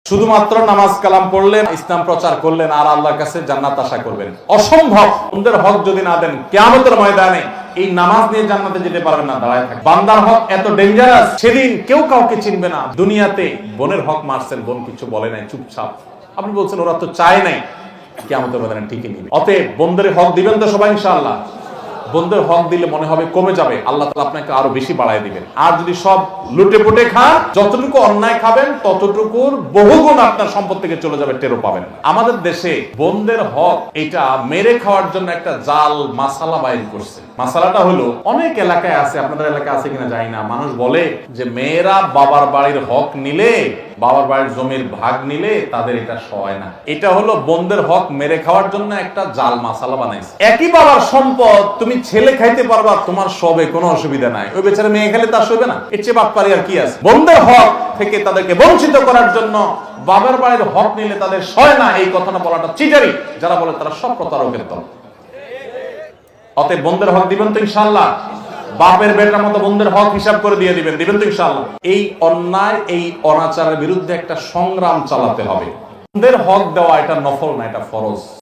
শুধুমাত্র নামাজ কালাম পড়লেন, ইসলাম প্রচার করলেন আর আল্লাহর কাছে জান্নাত আশা করবেন, অসম্ভব। বন্দের হক যদি না দেন, কিয়ামতের ময়দানে এই নামাজ নিয়ে জান্নাতে যেতে পারবেন না, দাঁড়ায় থাকবেন। বান্দার হক এত ডেঞ্জারাস, সেদিন কেউ কাউকে চিনবে না। দুনিয়াতে বোনের হক মারছেন, বোন কিছু বলে নাই, চুপচাপ। আপনি বলছেন ওরা তো চায় নাই, কিয়ামতের ময়দানে ঠিকই নিবে। অতএব বন্দের হক দিবেন তো সবাই ইনশাআল্লাহ। বন্ধের হক দিলে মনে হবে কমে যাবে, আল্লাহ তাআলা আপনাকে আরো বেশি বাড়ায় দিবেন। আর যদি সব লুটে পুটে খান, যতটুকু অন্যায় খাবেন ততটুকুর বহুগুণ আপনার সম্পদ থেকে চলে যাবে, টেরও পাবেন। আমাদের দেশে বন্ধের হক এটা মেরে খাওয়ার জন্য একটা জাল মাসালা বাইর করছে। মাসালাটা হলো, অনেক এলাকায় আছে, আপনাদের এলাকায় আছে কিনা জানি না, মানুষ বলে যে মেয়েরা বাবার বাড়ির হক নিলে, বাবার বাড়ির জমির ভাগ নিলে তাদের এটা সয় না। এটা হলো বন্ধের হক মেরে খাওয়ার জন্য একটা জাল মাসালা বানাইছে। একই বাবার সম্পদ তুমি ছেলে খাইতে পারবা, তোমার সবে কোনো অসুবিধা নাই, ওই বেচারা মেয়ে খেলে তার সবে না। এর চেয়ে বাটপারি আর কি আছে? বন্ধের হক থেকে তাদেরকে বঞ্চিত করার জন্য বাবার বাড়ির হক নিলে তাদের সয় না, এই কথাটা বলাটা চিটারি। যারা বলে তারা সব প্রতারকের দল। অতএব বন্ধের হক দিবেন তো ইনশাআল্লাহ। বাপের বেটার মতো বন্ধের হক হিসাব করে দিয়ে দিবেন তো ইনশাআল্লাহ। এই অন্যায়, এই অনাচারের বিরুদ্ধে একটা সংগ্রাম চালাতে হবে। বন্ধের হক দেওয়া এটা নফল না, এটা ফরজ।